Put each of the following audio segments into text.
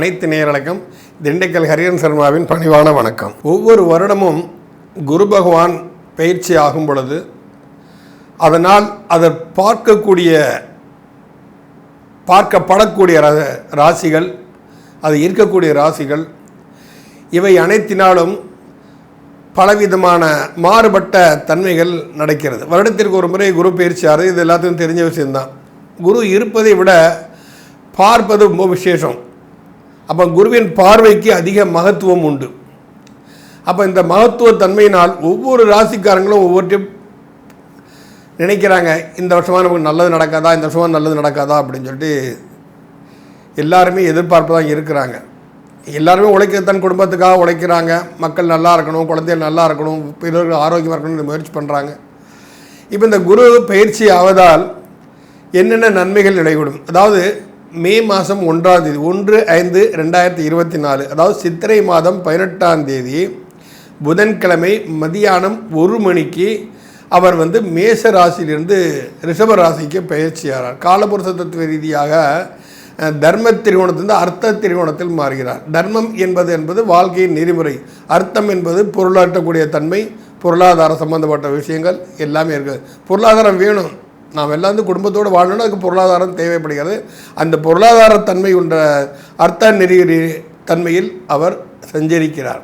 அனைத்து நேயர்களுக்கும் திண்டுக்கல் ஹரிஹரன் சர்மாவின் பணிவான வணக்கம். ஒவ்வொரு வருடமும் குரு பகவான் பயிற்சி ஆகும் பொழுது அதனால் அதை பார்க்கப்படக்கூடிய ராசிகள், அது இருக்கக்கூடிய ராசிகள், இவை அனைத்தினாலும் பலவிதமான மாறுபட்ட தன்மைகள் நடக்கிறது. வருடத்திற்கு ஒரு முறை குரு பயிற்சி ஆகுது, இது எல்லாத்துக்கும் தெரிஞ்ச விஷயம்தான். குரு இருப்பதை விட பார்ப்பது ரொம்ப விசேஷம். அப்போ குருவின் பார்வைக்கு அதிக மகத்துவம் உண்டு. அப்போ இந்த மகத்துவ தன்மையினால் ஒவ்வொரு ராசிக்காரங்களும் ஒவ்வொருத்தையும் நினைக்கிறாங்க, இந்த வருஷமாக நமக்கு நல்லது நடக்காதா, இந்த வருஷமாக நல்லது நடக்காதா அப்படின்னு சொல்லிட்டு எல்லாருமே எதிர்பார்ப்பு தான் இருக்கிறாங்க. எல்லாருமே தன் குடும்பத்துக்காக உழைக்கிறாங்க. மக்கள் நல்லா இருக்கணும், குழந்தைகள் நல்லா இருக்கணும், பிறர்கள் ஆரோக்கியமாக இருக்கணும்னு முயற்சி பண்ணுறாங்க. இப்போ இந்த குரு பயிற்சி ஆவதால் என்னென்ன நன்மைகள் நடைபெறும்? அதாவது மே மாதம் 1ஆம் தேதி 1/5/2024, அதாவது சித்திரை மாதம் 18ஆம் தேதி புதன்கிழமை மதியானம் 1 மணிக்கு அவர் மேச ராசியிலிருந்து ரிஷப ராசிக்கு பயிற்சியாகிறார். காலபுருஷ தத்துவ ரீதியாக தர்ம திரிகோணத்திலிருந்து அர்த்த திரிகோணத்தில் மாறுகிறார். தர்மம் என்பது வாழ்க்கையின் நெறிமுறை, அர்த்தம் என்பது பொருளாற்றக்கூடிய தன்மை, பொருளாதார சம்பந்தப்பட்ட விஷயங்கள் எல்லாமே இருக்குது. பொருளாதாரம் வேணும், நாம் எல்லாம் குடும்பத்தோடு வாழணும்னா அதுக்கு பொருளாதாரம் தேவைப்படுகிறது. அந்த பொருளாதார தன்மை உள்ள அர்த்த நெறி தன்மையில் அவர் சஞ்சரிக்கிறார்.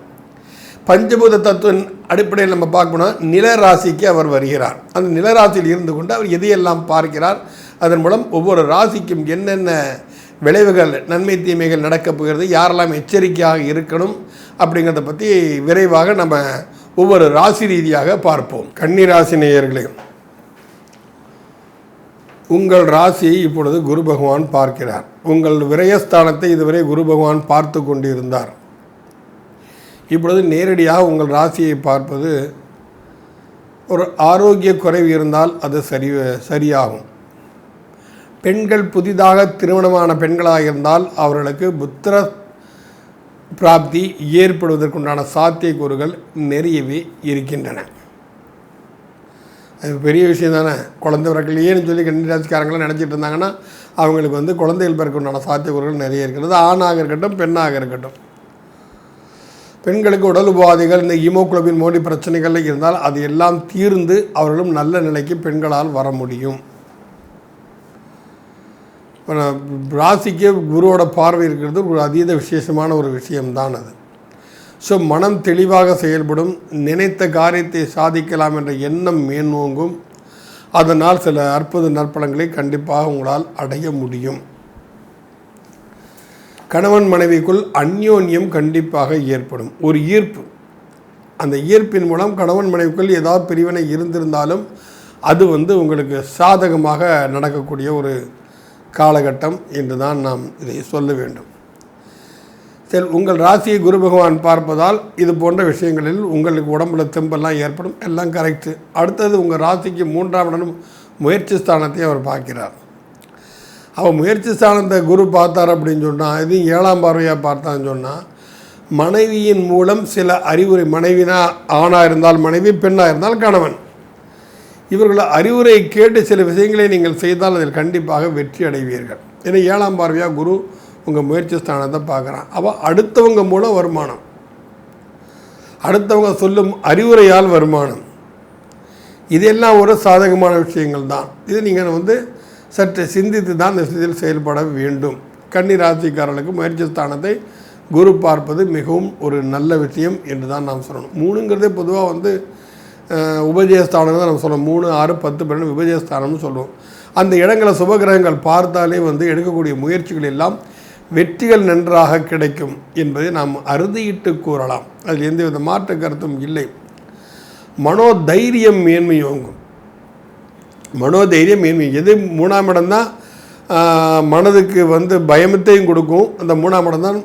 பஞ்சபூத தத்துவின் அடிப்படையில் நம்ம பார்க்கணும், நில ராசிக்கு அவர் வருகிறார். அந்த நில ராசியில் இருந்து கொண்டு அவர் எதையெல்லாம் பார்க்கிறார், அதன் மூலம் ஒவ்வொரு ராசிக்கும் என்னென்ன விளைவுகள், நன்மை தீமைகள் நடக்கப் போகிறது, யாரெல்லாம் எச்சரிக்கையாக இருக்கணும் அப்படிங்கிறத பற்றி விரைவாக நம்ம ஒவ்வொரு ராசி ரீதியாக பார்ப்போம். கன்னி ராசி நேயர்களே, உங்கள் ராசியை இப்பொழுது குரு பகவான் பார்க்கிறார். உங்கள் விரயஸ்தானத்தை இதுவரை குரு பகவான் பார்த்து கொண்டிருந்தார். இப்பொழுது நேரடியாக உங்கள் ராசியை பார்ப்பது, ஒரு ஆரோக்கிய குறைவு இருந்தால் அது சரியாகும். பெண்கள் புதிதாக திருமணமான பெண்களாக இருந்தால் அவர்களுக்கு புத்திர பிராப்தி ஏற்படுவதற்குண்டான சாத்தியக்கூறுகள் நிறையவே இருக்கின்றன. அது பெரிய விஷயம் தானே. குழந்தை பிறக்கலையேன்னு சொல்லி கன்னிராசிக்காரங்களாம் நினச்சிட்டு இருந்தாங்கன்னா அவங்களுக்கு குழந்தைகள் பிறக்குண்டான சாத்தியக்கூறுகள் நிறைய இருக்கிறது. ஆணாக இருக்கட்டும், பெண்ணாக இருக்கட்டும். பெண்களுக்கு உடல் உபாதைகள், இந்த ஹீமோகுளோபின் மோடி பிரச்சனைகள் இருந்தால் அது எல்லாம் தீர்ந்து அவர்களும் நல்ல நிலைக்கு பெண்களால் வர முடியும். ராசிக்கு குருவோட பார்வை இருக்கிறது ஒரு அதீத விசேஷமான ஒரு விஷயம்தான் அது. ஸோ மனம் தெளிவாக செயல்படும், நினைத்த காரியத்தை சாதிக்கலாம் என்ற எண்ணம் மேன்மோங்கும். அதனால் சில அற்புத நற்பலன்களை கண்டிப்பாக உங்களால் அடைய முடியும். கணவன் மனைவிக்குள் அந்யோன்யம் கண்டிப்பாக ஏற்படும், ஒரு ஈர்ப்பு. அந்த ஈர்ப்பின் மூலம் கணவன் மனைவிக்குள் ஏதாவது பிரிவினை இருந்திருந்தாலும் அது உங்களுக்கு சாதகமாக நடக்கக்கூடிய ஒரு காலகட்டம் என்று தான் நாம் இதை சொல்ல வேண்டும். சரி, உங்கள் ராசியை குரு பகவான் பார்ப்பதால் இது போன்ற விஷயங்களில் உங்களுக்கு உடம்புல தெம்பெல்லாம் ஏற்படும், எல்லாம் கரெக்டு. அடுத்தது உங்கள் ராசிக்கு 3ஆம் இடம் முயற்சி ஸ்தானத்தை அவர் பார்க்கிறார். அவர் முயற்சி ஸ்தானத்தை குரு பார்த்தார் அப்படின்னு சொன்னால், இது 7ஆம் பார்வையாக பார்த்தான்னு சொன்னால், மனைவியின் மூலம் சில அறிவுரை, மனைவினா ஆணாக இருந்தால் மனைவி, பெண்ணாக இருந்தால் கணவன், இவர்கள் அறிவுரை கேட்டு சில விஷயங்களை நீங்கள் செய்தால் அதில் கண்டிப்பாக வெற்றி அடைவீர்கள். ஏன்னா 7ஆம் பார்வையாக குரு உங்கள் முயற்சி ஸ்தானத்தை பார்க்குறான். அப்போ அடுத்தவங்க மூலம் வருமானம், அடுத்தவங்க சொல்லும் அறிவுரையால் வருமானம், இதெல்லாம் ஒரு சாதகமான விஷயங்கள் தான். இது நீங்கள் சற்று சிந்தித்து தான் இந்த விஷயத்தில் செயல்பட வேண்டும். கன்னி ராசிக்காரர்களுக்கு முயற்சி ஸ்தானத்தை குரு பார்ப்பது மிகவும் ஒரு நல்ல விஷயம் என்று தான் நாம் சொல்லணும். 3ங்கிறதே பொதுவாக உபஜயஸ்தானம் தான் நம்ம சொல்லணும். 3, 6, 10, 12 விபஜயஸ்தானம்னு சொல்லுவோம். அந்த இடங்களை சுபகிரகங்கள் பார்த்தாலே எடுக்கக்கூடிய முயற்சிகள் எல்லாம் வெற்றிகள் நன்றாக கிடைக்கும் என்பதை நாம் அறுதியிட்டு கூறலாம். அதில் எந்தவித மாற்று கருத்தும் இல்லை. மனோதைரியம் மேன்மையோங்கும். மனோதைரியம் மேன்மை எது 3ஆம் இடம் தான் மனதுக்கு பயமத்தையும் கொடுக்கும். அந்த 3ஆம் இடம் தான்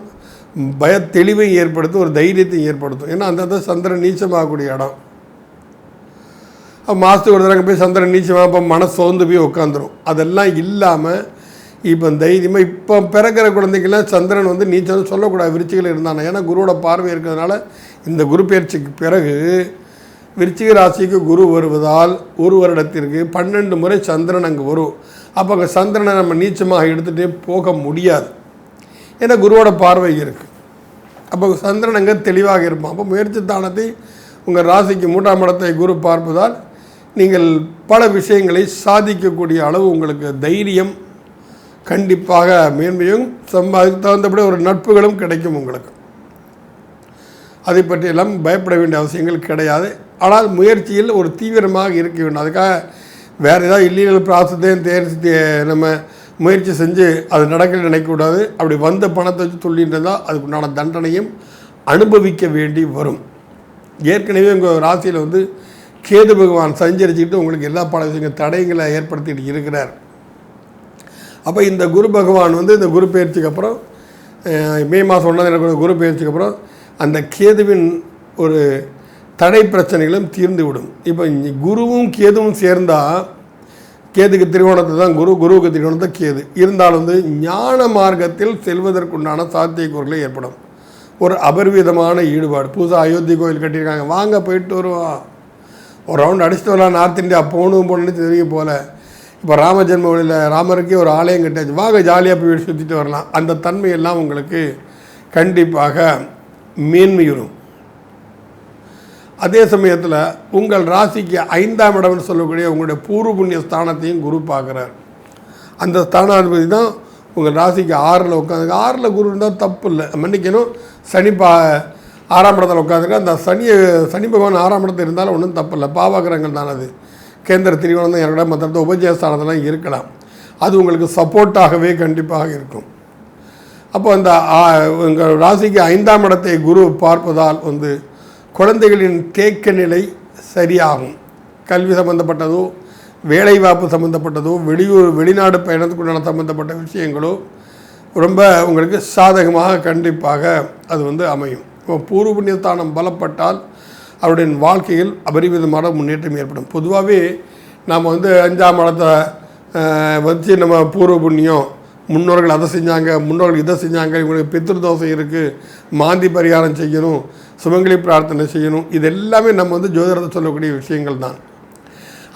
தெளிவையும் ஏற்படுத்தும், ஒரு தைரியத்தையும் ஏற்படுத்தும். ஏன்னா அந்த சந்திரன் நீச்சமாகக்கூடிய இடம். மாதத்துக்கு ஒரு தடவை போய் சந்திரன் நீச்சமாக இப்போ மனசு சோர்ந்து போய் உட்காந்துரும். அதெல்லாம் இல்லாமல் இப்போ தைரியமாக இப்போ பிறக்கிற குழந்தைக்கெல்லாம் சந்திரன் நீச்சல் சொல்லக்கூடாது, விருச்சிகள் இருந்தாங்க. ஏன்னா குருவோட பார்வை இருக்கிறதுனால இந்த குரு பயிற்சிக்கு பிறகு விருச்சிக ராசிக்கு குரு வருவதால் ஒரு வருடத்திற்கு 12 முறை சந்திரன் அங்கே வரும். அப்போ அங்கே சந்திரனை நம்ம நீச்சமாக எடுத்துகிட்டே போக முடியாது. ஏன்னா குருவோட பார்வை இருக்குது. அப்போ சந்திரன் அங்கே தெளிவாக இருப்பான். அப்போ முயற்சி ஸ்தானத்தை உங்கள் ராசிக்கு 3ஆம் இடத்தை குரு பார்ப்பதால் நீங்கள் பல விஷயங்களை சாதிக்கக்கூடிய அளவு உங்களுக்கு தைரியம் கண்டிப்பாக மேன்மையும் அதுக்கு தகுந்தபடி ஒரு நட்புகளும் கிடைக்கும் உங்களுக்கு. அதை பற்றியெல்லாம் பயப்பட வேண்டிய அவசியங்கள் கிடையாது. ஆனால் முயற்சியில் ஒரு தீவிரமாக இருக்க வேண்டும். அதுக்காக வேறு ஏதாவது இல்லீகல் ப்ராசஸையும் தேர்ச்சி நம்ம முயற்சி செஞ்சு அது நடக்க நினைக்கக்கூடாது. அப்படி வந்த பணத்தை வச்சு சொல்லின்றதால் அதுக்குண்டான தண்டனையும் அனுபவிக்க வேண்டி வரும். ஏற்கனவே உங்கள் ராசியில் கேது பகவான் சஞ்சரிச்சுக்கிட்டு உங்களுக்கு எல்லா பல விஷயங்கள் தடைகளை ஏற்படுத்திட்டு இருக்கிறார். அப்போ இந்த குரு பகவான் இந்த குரு பயிற்சிக்கு அப்புறம் மே மாதம் 1ஆம் தேதி குரு பயிற்சிக்கு அப்புறம் அந்த கேதுவின் ஒரு தடை பிரச்சனைகளும் தீர்ந்து விடும். இப்போ குருவும் கேதுவும் சேர்ந்தால் கேதுக்கு திரிகோணத்தை தான் குருவுக்கு திரிகோணத்தை கேது இருந்தாலும் ஞான மார்க்கத்தில் செல்வதற்குண்டான சாத்தியக்கூறுகளை ஏற்படும். ஒரு அபரிவிதமான ஈடுபாடு. புதுசாக அயோத்தி கோயில் கட்டியிருக்காங்க, வாங்க போயிட்டு வருவோம், ஒரு ரவுண்ட் அடிச்சுட்டு வரலாம், நார்த் இந்தியா போகணும்னு தெரியும் போல். இப்போ ராம ஜென்மபூமியில் ராமருக்கே ஒரு ஆலயம் கட்டியாச்சு, வாங்க ஜாலியாக போய் சுற்றிட்டு வரலாம். அந்த தன்மையெல்லாம் உங்களுக்கு கண்டிப்பாக மேன்மையுறும். அதே சமயத்தில் உங்கள் ராசிக்கு 5ஆம் இடம்னு சொல்லக்கூடிய உங்களுடைய பூர்வ புண்ணிய ஸ்தானத்தையும் குரு பார்க்குறார். அந்த ஸ்தானாதிபதி தான் உங்கள் ராசிக்கு 6ல் உட்காந்து 6ல் குரு இருந்தால் தப்பு இல்லை, மன்னிக்கணும். சனி 6ஆம் இடத்துல உட்காந்துருக்க அந்த சனி பகவான் 6ஆம் இடத்துல இருந்தாலும் ஒன்றும் தப்பு இல்லை, பாவகிரகங்கள் தான். அது கேந்திர திரிகோணம் தான் இருக்கக்கூடாது, மற்ற உபஜயஸ்தானத்தெல்லாம் இருக்கலாம். அது உங்களுக்கு சப்போர்ட்டாகவே கண்டிப்பாக இருக்கும். அப்போ அந்த உங்கள் ராசிக்கு 5ஆம் இடத்தை குரு பார்ப்பதால் குழந்தைகளின் தேக்க நிலை சரியாகும். கல்வி சம்பந்தப்பட்டதோ வேலைவாய்ப்பு சம்மந்தப்பட்டதோ வெளிநாடு பயணத்துக்குண்டான சம்மந்தப்பட்ட விஷயங்களோ ரொம்ப உங்களுக்கு சாதகமாக கண்டிப்பாக அது அமையும். இப்போ பூர்வ புண்ணியஸ்தானம் பலப்பட்டால் அவருடைய வாழ்க்கையில் அபரிவிதமான முன்னேற்றம் ஏற்படும். பொதுவாகவே நாம் 5ஆம் இடத்தை வச்சு நம்ம பூர்வ புண்ணியம், முன்னோர்கள் அதை செஞ்சாங்க, முன்னோர்கள் இதை செஞ்சாங்க, இவங்களுக்கு பித்ருதோஷை இருக்குது, மாந்தி பரிகாரம் செய்யணும், சுமங்கலி பிரார்த்தனை செய்யணும், இது எல்லாமே நம்ம ஜோதிடத்தை சொல்லக்கூடிய விஷயங்கள் தான்.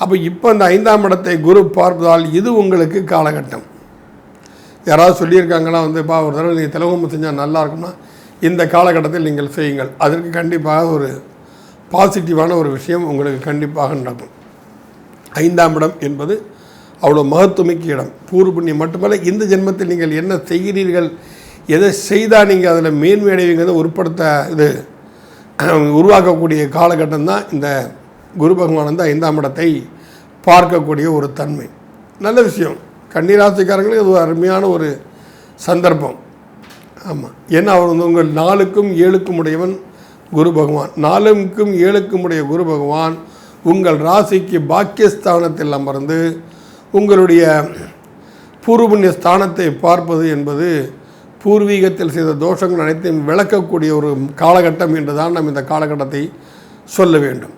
அப்போ இப்போ இந்த 5ஆம் இடத்தை குரு பார்ப்பதால் இது உங்களுக்கு காலகட்டம். யாராவது சொல்லியிருக்காங்கன்னா ஒரு தடவை நீங்கள் திலகோமம் செஞ்சால் நல்லா இருக்கும்னா இந்த காலகட்டத்தில் நீங்கள் செய்யுங்கள். அதற்கு கண்டிப்பாக ஒரு பாசிட்டிவான ஒரு விஷயம் உங்களுக்கு கண்டிப்பாக நடக்கும். 5ஆம் இடம் என்பது அவ்வளோ மகத்துவமிக்க இடம். பூர்வ புண்ணியம் மட்டுமல்ல, இந்த ஜென்மத்தில் நீங்கள் என்ன செய்கிறீர்கள், எதை செய்தால் நீங்கள் அதில் மேன்மை அடைவீங்கிறத உட்படுத்த உருவாக்கக்கூடிய காலகட்டம் தான் இந்த குரு பகவான் 5ஆம் இடத்தை பார்க்கக்கூடிய ஒரு தன்மை. நல்ல விஷயம். கன்னிராசிக்காரங்களுக்கு இது ஒரு அருமையான ஒரு சந்தர்ப்பம். ஆமாம், ஏன்னா அவர் உங்கள் 4க்கும் 7க்கும் உடையவன் குரு பகவான். 4க்கும் 7க்கும் உடைய குரு பகவான் உங்கள் ராசிக்கு பாக்கியஸ்தானத்தில் அமர்ந்து உங்களுடைய பூர்வ புண்ணிய ஸ்தானத்தை பார்ப்பது என்பது பூர்வீகத்தில் செய்த தோஷங்கள் அனைத்தையும் விளக்கக்கூடிய ஒரு காலகட்டம் என்று தான் நாம் இந்த காலகட்டத்தை சொல்ல வேண்டும்.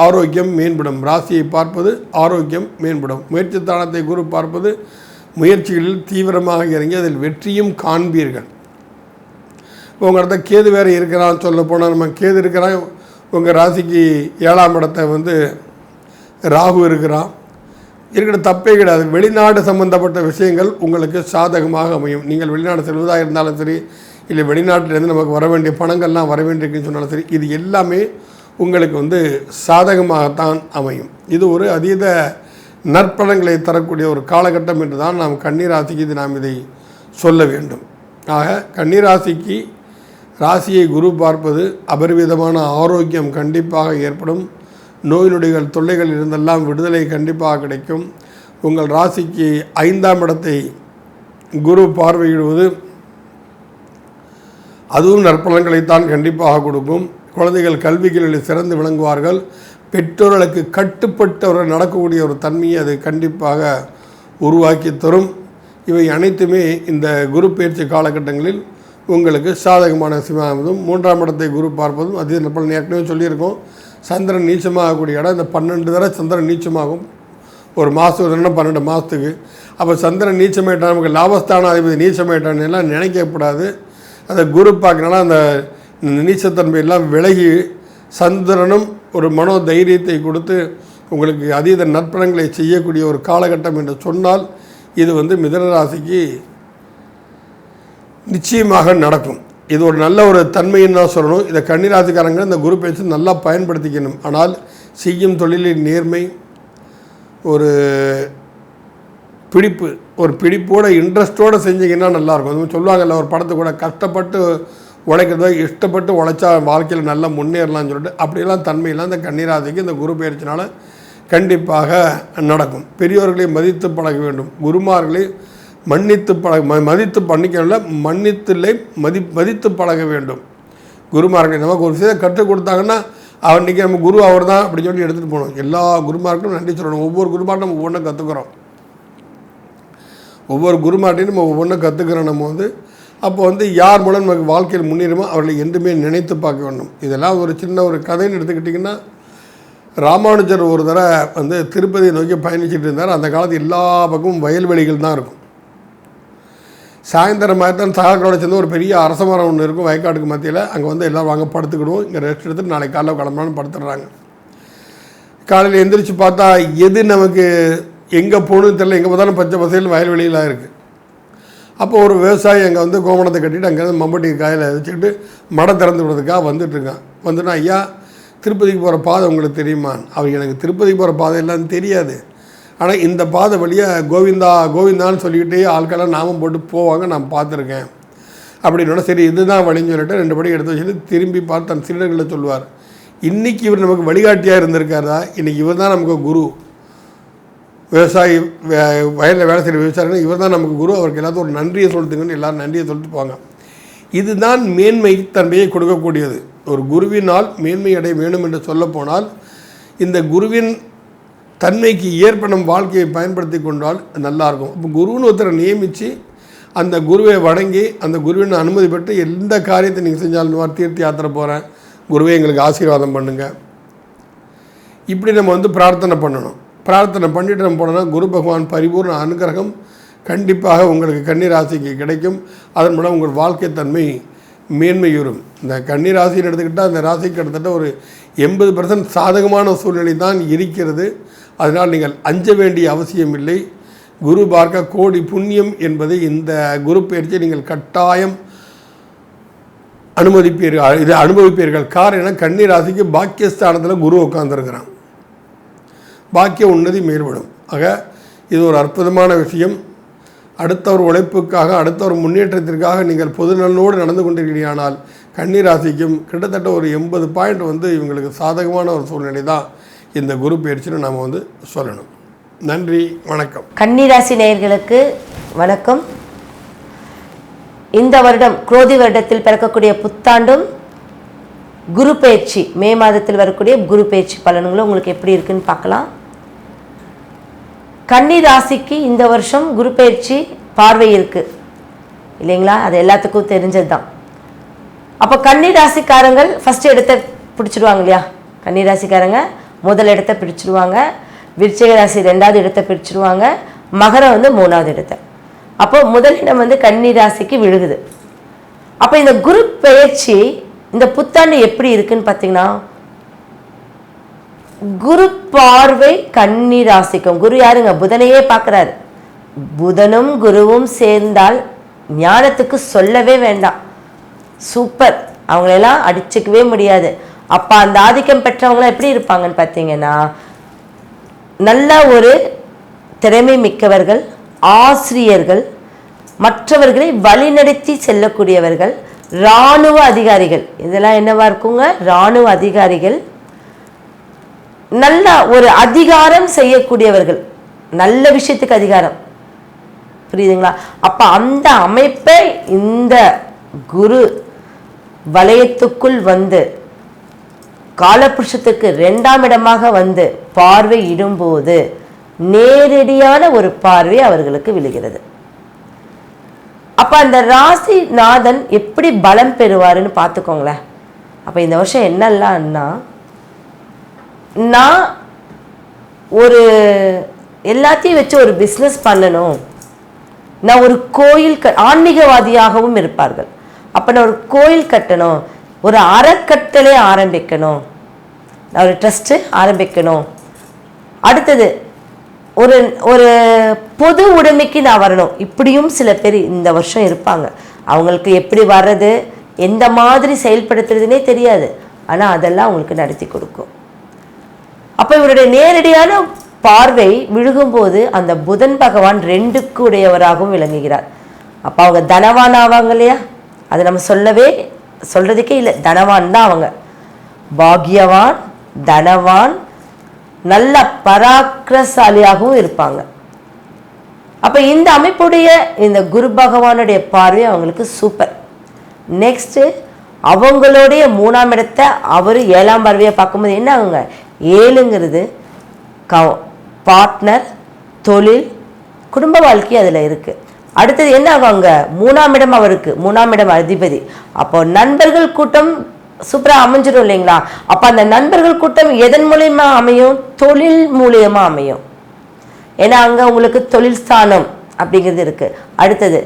ஆரோக்கியம் மேம்படும். ராசியை பார்ப்பது ஆரோக்கியம் மேம்படும். முயற்சி ஸ்தானத்தை குரு பார்ப்பது முயற்சிகளில் தீவிரமாக இறங்கி அதில் வெற்றியும் காண்பீர்கள். உங்கள் இடத்த கேது வேறு இருக்கிறான்னு சொல்ல போனால், நம்ம கேது இருக்கிறான், உங்கள் ராசிக்கு 7ஆம் இடத்தை ராகு இருக்கிறான், இருக்கிற தப்பே கிடையாது. வெளிநாடு சம்பந்தப்பட்ட விஷயங்கள் உங்களுக்கு சாதகமாக அமையும். நீங்கள் வெளிநாடு செல்வதாக இருந்தாலும் சரி, இல்லை வெளிநாட்டிலேருந்து நமக்கு வர வேண்டிய பணங்கள்லாம் வர வேண்டியிருக்குன்னு சொன்னாலும் சரி, இது எல்லாமே உங்களுக்கு சாதகமாகத்தான் அமையும். இது ஒரு அதீத நற்பலன்களை தரக்கூடிய ஒரு காலகட்டம் என்று தான் நாம் கன்னிராசிக்கு நாம் இதை சொல்ல வேண்டும். ஆக கன்னிராசிக்கு ராசியை குரு பார்ப்பது அபரிவிதமான ஆரோக்கியம் கண்டிப்பாக ஏற்படும். நோய் நொடிகள் தொல்லைகள் இருந்தெல்லாம் விடுதலை கண்டிப்பாக கிடைக்கும். உங்கள் ராசிக்கு 5ஆம் இடத்தை குரு பார்வையிடுவது அதுவும் நற்பலன்களைத்தான் கண்டிப்பாக கொடுக்கும். குழந்தைகள் கல்விகளில் சிறந்து விளங்குவார்கள். பெற்றோர்களுக்கு கட்டுப்பட்டவர்கள் நடக்கக்கூடிய ஒரு தன்மையை அது கண்டிப்பாக உருவாக்கி தரும். இவை அனைத்துமே இந்த குரு பயிற்சி காலகட்டங்களில் உங்களுக்கு சாதகமான விஷயமாகும். 3ஆம் இடத்தை குரு பார்ப்பதும் அதே நற்பலன் ஏற்கனவே சொல்லியிருக்கோம். சந்திரன் நீச்சமாகக்கூடிய இடம். இந்த 12 தடவை சந்திரன் நீச்சமாகும் ஒரு மாதம், 12 மாதத்துக்கு. அப்போ சந்திரன் நீச்சமாயிட்டான், நமக்கு லாபஸ்தான அதிபதி நீச்சமாயிட்டான்னு எல்லாம் நினைக்கக்கூடாது. அந்த குரு பார்க்கனால அந்த நீச்சத்தன்மையெல்லாம் விலகி சந்திரனும் ஒரு மனோ தைரியத்தை கொடுத்து உங்களுக்கு அதீத நற்பலன்களை செய்யக்கூடிய ஒரு காலகட்டம் என்று சொன்னால் இது மிதுன ராசிக்கு நிச்சயமாக நடக்கும். இது ஒரு நல்ல ஒரு தன்மைன்னு தான் சொல்லணும். இதை கன்னிராசிக்காரங்க இந்த குரு பேச்சு நல்லா பயன்படுத்திக்கணும். ஆனால் செய்யும் தொழிலின் நேர்மை, ஒரு பிடிப்பு, ஒரு பிடிப்போட இன்ட்ரெஸ்ட்டோடு செஞ்சிங்கன்னா நல்லாயிருக்கும். அதுவும் சொல்லுவாங்கல்ல, ஒரு படத்தை கூட கஷ்டப்பட்டு உழைக்கிறதோ இஷ்டப்பட்டு உழைச்சா வாழ்க்கையில் நல்லா முன்னேறலாம்னு சொல்லிட்டு அப்படியெல்லாம் தன்மையெல்லாம் இந்த கன்னிராசிக்கு இந்த குரு பயிற்சினால் கண்டிப்பாக நடக்கும். பெரியோர்களை மதித்து பழக வேண்டும். குருமார்களை மதித்து பண்ணிக்கல, மன்னித்தில்லை மதித்து பழக வேண்டும். குருமார்களை நமக்கு ஒரு விஷயத்தை கற்றுக் கொடுத்தாங்கன்னா அவர் இன்றைக்கி நம்ம குரு அவர் தான் அப்படின்னு சொல்லி எடுத்துகிட்டு போகணும். எல்லா குருமார்க்கும் நன்றி சொல்லணும். ஒவ்வொரு குருமார்ட்டும் நம்ம ஒவ்வொன்றும் கற்றுக்குறோம். ஒவ்வொரு குருமார்ட்டையும் நம்ம ஒவ்வொன்றும் கற்றுக்கிறோம். நம்ம அப்போ யார் மூலம் நமக்கு வாழ்க்கையில் முன்னேறுமோ அவர்களை என்றுமே நினைத்து பார்க்க வேண்டும். இதெல்லாம் ஒரு சின்ன ஒரு கதைன்னு எடுத்துக்கிட்டிங்கன்னா, ராமானுஜர் ஒரு தடவை திருப்பதியை நோக்கி பயணிச்சுட்டு இருந்தார். அந்த காலத்து எல்லா பக்கமும் வயல்வெளிகள் தான் இருக்கும். சாயந்தரம் மாதிரி தான் சகாக்களோட சேர்ந்து ஒரு பெரிய அரச மரம் ஒன்று இருக்கும் வயக்காட்டுக்கு மத்தியில். அங்கே எல்லோரும் வாங்க படுத்துக்கிடுவோம், இங்கே ரெஸ்ட் எடுத்துகிட்டு நாளைக்கு காலையில் கிளம்பலான்னு படுத்துடுறாங்க. காலையில் எந்திரிச்சு பார்த்தா எது நமக்கு எங்கே போகணுன்னு தெரியல. எங்கே பார்த்தாலும் பச்சை பசையில் வயல்வெளியெலாம் இருக்குது. அப்போ ஒரு விவசாயி அங்கே கோமணத்தை கட்டிட்டு அங்கேருந்து மம்பட்டி காயில் வச்சுக்கிட்டு மடம் திறந்து விடுறதுக்காக வந்துட்டுருக்கான். வந்துட்டா, ஐயா திருப்பதிக்கு போகிற பாதை உங்களுக்கு தெரியுமான்னு. அவர் எனக்கு திருப்பதிக்கு போகிற பாதை எல்லாம் தெரியாது, ஆனால் இந்த பாதை வழியாக கோவிந்தா கோவிந்தான்னு சொல்லிக்கிட்டே ஆட்கள்லாம் நாமம் போட்டு போவாங்க, நான் பார்த்துருக்கேன் அப்படின்னா, சரி இதுதான் வழின்னு சொல்லிட்டு 2 படி எடுத்து வச்சுட்டு திரும்பி பார்த்து தன் சீடர்களை சொல்லுவார். இன்றைக்கி இவர் நமக்கு வழிகாட்டியாக இருந்திருக்காரா, இன்றைக்கி இவர் தான் நமக்கு குரு. விவசாயி வயலில் வேலை செய்கிற விவசாயிகள் இவர் தான் நமக்கு குரு, அவருக்கு எல்லாத்தையும் ஒரு நன்றியை சொல்லிட்டுங்கன்னு எல்லோரும் நன்றியை சொல்லிட்டு போவாங்க. இதுதான் மேன்மை தன்மையை கொடுக்கக்கூடியது. ஒரு குருவினால் மேன்மை அடைய வேண்டும் என்று சொல்லப்போனால் இந்த குருவின் தன்மைக்கு ஏற்ப நம் வாழ்க்கையை பயன்படுத்தி கொண்டால் நல்லாயிருக்கும். இப்போ குருன்னு ஒருத்தரை நியமித்து அந்த குருவை வணங்கி அந்த குருவின் அனுமதி பெற்று எந்த காரியத்தை நீங்கள் செஞ்சாலும், தீர்த்த யாத்திரை போகிறேன் குருவை எங்களுக்கு ஆசீர்வாதம் பண்ணுங்கள், இப்படி நம்ம பிரார்த்தனை பண்ணணும். பிரார்த்தனை பண்ணிவிட்டு நம்ம போனோம்னா குரு பகவான் பரிபூர்ண அனுகிரகம் கண்டிப்பாக உங்களுக்கு கன்னிராசிக்கு கிடைக்கும். அதன் மூலம் உங்கள் வாழ்க்கை தன்மை மேன்மையுறும். இந்த கன்னிராசின்னு எடுத்துக்கிட்டால் அந்த ராசிக்கு கிட்டத்தட்ட ஒரு 80% சாதகமான சூழ்நிலை தான் இருக்கிறது. அதனால் நீங்கள் அஞ்ச வேண்டிய அவசியம் இல்லை. குரு பார்க்க கோடி புண்ணியம் என்பதை இந்த குரு பயிற்சியை நீங்கள் கட்டாயம் அனுபவிப்பீர்கள். காரணம், கன்னிராசிக்கு பாக்கியஸ்தானத்தில் குரு உட்கார்ந்துருக்கிறான். பாக்கிய உன்னதி மேற்படும். ஆக இது ஒரு அற்புதமான விஷயம். அடுத்தவர் உழைப்புக்காக, அடுத்தவர் முன்னேற்றத்திற்காக நீங்கள் பொதுநலனோடு நடந்து கொண்டிருக்கிறீர்கள். கன்னிராசிக்கும் கிட்டத்தட்ட ஒரு 80 பாயிண்ட் இவங்களுக்கு சாதகமான ஒரு சூழ்நிலை தான் இந்த குரு பயிற்சின்னு நாம் சொல்லணும். நன்றி, வணக்கம். கன்னிராசி நேயர்களுக்கு வணக்கம். இந்த வருடம் குரோதி வருடத்தில் பிறக்கக்கூடிய புத்தாண்டும் குரு பயிற்சி மே மாதத்தில் வரக்கூடிய குரு பயிற்சி பலன்களும் உங்களுக்கு எப்படி இருக்குன்னு பார்க்கலாம். கன்னி ராசிக்கு இந்த வருஷம் குரு பயிற்சி பார்வை இருக்குது இல்லைங்களா, அது எல்லாத்துக்கும் தெரிஞ்சது தான். அப்போ கன்னி ராசிக்காரங்கள் ஃபஸ்ட்டு இடத்தை பிடிச்சிடுவாங்க இல்லையா, கன்னி ராசிக்காரங்க முதல் இடத்தை பிடிச்சிடுவாங்க, விருச்சிக ராசி 2வது இடத்தை பிடிச்சிடுவாங்க, மகரம் 3வது இடத்தை. அப்போ முதலிடம் கன்னி ராசிக்கு விழுகுது. அப்போ இந்த குரு பயிற்சி இந்த புத்தாண்டு எப்படி இருக்குன்னு பார்த்தீங்கன்னா, குரு பார்வை கன்னி ராசிக்கும். குரு யாருங்க? புதனையே பார்க்குறாரு. புதனும் குருவும் சேர்ந்தால் ஞானத்துக்கு சொல்லவே வேண்டாம், சூப்பர், அவங்களெல்லாம் அடிச்சுக்கவே முடியாது. அப்போ அந்த ஆதிக்கம் பெற்றவங்களாம் எப்படி இருப்பாங்கன்னு பார்த்தீங்கன்னா, நல்ல ஒரு திறமை மிக்கவர்கள், ஆசிரியர்கள், மற்றவர்களை வழிநடத்தி செல்லக்கூடியவர்கள், இராணுவ அதிகாரிகள், இதெல்லாம் என்னவா இருக்குங்க? இராணுவ அதிகாரிகள், நல்ல ஒரு அதிகாரம் செய்யக்கூடியவர்கள், நல்ல விஷயத்துக்கு அதிகாரம், புரியுதுங்களா? அப்ப அந்த அமைப்பை இந்த குரு வலயத்துக்குள் காலபுருஷத்துக்கு 2ஆம் இடமாக பார்வை இடும்போது நேரடியான ஒரு பார்வை அவர்களுக்கு விழுகிறது. அப்ப அந்த ராசி நாதன் எப்படி பலம் பெறுவாருன்னு பார்த்துக்கோங்களேன். அப்ப இந்த வருஷம் என்னெல்லாம்னா, நான் ஒரு எல்லாத்தையும் வச்சு ஒரு பிஸ்னஸ் பண்ணணும், நான் ஒரு கோயில் ஆன்மீகவாதியாகவும் இருப்பார்கள். அப்போ நான் ஒரு கோயில் கட்டணும், ஒரு அறக்கட்டளை ஆரம்பிக்கணும், நான் ஒரு ட்ரஸ்ட்டு ஆரம்பிக்கணும், அடுத்தது ஒரு ஒரு பொது உடைமைக்கு நான் வரணும், இப்படியும் சில பேர் இந்த வருஷம் இருப்பாங்க. அவங்களுக்கு எப்படி வர்றது, எந்த மாதிரி செயல்படுத்துறதுனே தெரியாது. ஆனால் அதெல்லாம் அவங்களுக்கு நடத்தி கொடுக்கும். அப்போ இவருடைய நேரடியான பார்வை விழுகும்போது அந்த புதன் பகவான் 2க்கு உடையவராகவும் விளங்குகிறார். அப்போ அவங்க தனவான் ஆவாங்க இல்லையா? அது நம்ம சொல்றதுக்கே இல்லை, தனவான் தான் அவங்க. பாக்யவான், தனவான், நல்ல பராக்கிரசாலியாகவும் இருப்பாங்க. அப்போ இந்த அமைப்புடைய இந்த குரு பகவானுடைய பார்வை அவங்களுக்கு சூப்பர். நெக்ஸ்ட்டு அவங்களுடைய 3ஆம் இடத்தை அவர் 7ஆம் பார்வையை பார்க்கும்போது என்ன ஆகுங்க, 7ங்கிறது பார்ட்னர், தொழில், குடும்ப வாழ்க்கை அதில் இருக்குது. அடுத்தது என்ன ஆகுங்க, 3ஆம் இடம் அவருக்கு, 3ஆம் இடம் அதிபதி. அப்போ நண்பர்கள் கூட்டம் சூப்பராக அமைஞ்சிடும் இல்லைங்களா? அப்போ அந்த நண்பர்கள் கூட்டம் எதன் மூலியமா அமையும், தொழில் மூலியமா அமையும். ஏன்னா அங்கே உங்களுக்கு தொழில் ஸ்தானம் அப்படிங்கிறது இருக்கு. அடுத்தது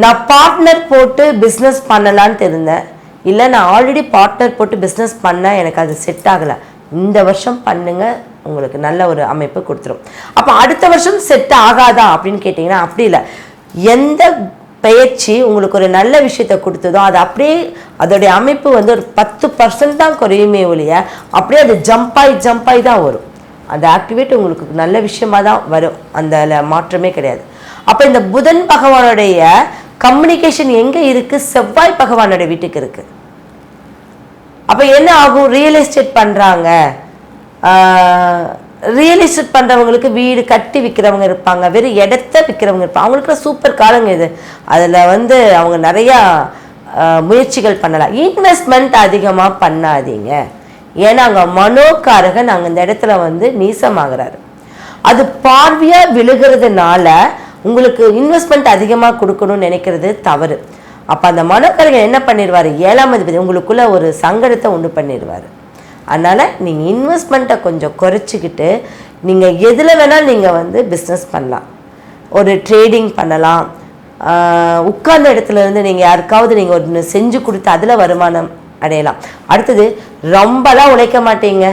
நான் பார்ட்னர் போட்டு பிஸ்னஸ் பண்ணலான்ட்டு இருந்தேன், இல்லை நான் ஆல்ரெடி பார்ட்னர் போட்டு பிஸ்னஸ் பண்ணேன், எனக்கு அது செட் ஆகலை, இந்த வருஷம் பண்ணுங்க, உங்களுக்கு நல்ல ஒரு அமைப்பு கொடுத்துரும். அப்போ அடுத்த வருஷம் செட் ஆகாதா அப்படின்னு கேட்டிங்கன்னா அப்படி இல்லை. எந்த பயிற்சி உங்களுக்கு ஒரு நல்ல விஷயத்தை கொடுத்ததோ அது அப்படியே அதோடைய அமைப்பு வந்து ஒரு 10% தான் குறையுமே ஒழிய அப்படியே அது ஜம்பாய் தான் வரும். அந்த ஆக்டிவேட் உங்களுக்கு நல்ல விஷயமா தான் வரும், அந்த மாற்றமே கிடையாது. அப்போ இந்த புதன் பகவானுடைய கம்யூனிகேஷன் எங்கே இருக்குது, செவ்வாய் பகவானுடைய வீட்டுக்கு இருக்குது. அப்போ என்ன ஆகும், ரியல் எஸ்டேட் பண்ணுறாங்க, ரியல் எஸ்டேட் பண்ணுறவங்களுக்கு வீடு கட்டி விற்கிறவங்க இருப்பாங்க, வெறும் இடத்த விற்கிறவங்க இருப்பாங்க, அவங்களுக்குலாம் சூப்பர் காலங்க இது. அதில் வந்து அவங்க நிறையா முயற்சிகள் பண்ணலாம். இன்வெஸ்ட்மெண்ட் அதிகமாக பண்ணாதீங்க, ஏன்னா அங்கே மனோகாரகன் அங்கே இந்த இடத்துல வந்து நீசமாகிறாரு. அது பார்வையாக விழுகிறதுனால உங்களுக்கு இன்வெஸ்ட்மெண்ட் அதிகமாக கொடுக்கணும்னு நினைக்கிறது தவறு. அப்போ அந்த மனோகாரகன் என்ன பண்ணிடுவார், 7ஆம் அதிபதி உங்களுக்குள்ள ஒரு சங்கடத்தை உண்டு பண்ணிடுவார். அதனால் நீங்கள் இன்வெஸ்ட்மெண்ட்டை கொஞ்சம் குறைச்சிக்கிட்டு நீங்கள் எதில் வேணாலும் நீங்கள் வந்து பிஸ்னஸ் பண்ணலாம், ஒரு ட்ரேடிங் பண்ணலாம், உட்கார்ந்த இடத்துல இருந்து நீங்கள் யாருக்காவது நீங்கள் ஒன்று செஞ்சு கொடுத்து அதில் வருமானம் அடையலாம். அடுத்தது ரொம்பலாம் உழைக்க மாட்டீங்க,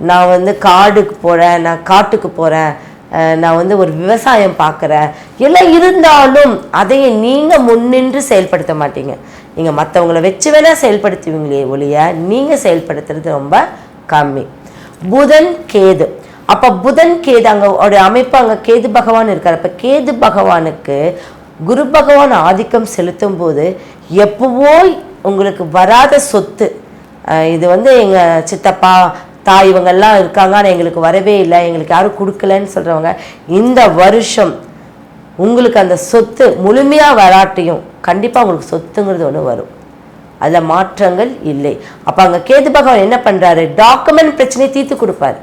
நான் வந்து காடுக்கு போகிறேன், நான் காட்டுக்கு போகிறேன், நான் வந்து ஒரு விவசாயம் பார்க்குறேன், எல்லாம் இருந்தாலும் அதையே நீங்கள் முன்னின்று செயல்படுத்த மாட்டீங்க. நீங்கள் மற்றவங்கள வச்சு வேணால் செயல்படுத்துவீங்களே ஒழிய நீங்கள் செயல்படுத்துறது ரொம்ப கம்மி. புதன் கேது, அப்போ புதன் கேது அங்கே அமைப்பு, அங்கே கேது பகவான் இருக்கார். அப்போ கேது பகவானுக்கு குரு பகவான் ஆதிக்கம் செலுத்தும் போது எப்பவோ உங்களுக்கு வராத சொத்து, இது வந்து எங்கள் சித்தப்பா தாய் இவங்கெல்லாம் இருக்காங்க ஆனால் எங்களுக்கு வரவே இல்லை, எங்களுக்கு யாரும் கொடுக்கலன்னு சொல்கிறவங்க இந்த வருஷம் உங்களுக்கு அந்த சொத்து முழுமையாக வராட்டியும் கண்டிப்பாக உங்களுக்கு சொத்துங்கிறது ஒன்று வரும், அதில் மாற்றங்கள் இல்லை. அப்போ அங்கே கேது பகவான் என்ன பண்ணுறாரு, டாக்குமெண்ட் பிரச்சனையை தீர்த்து கொடுப்பார்.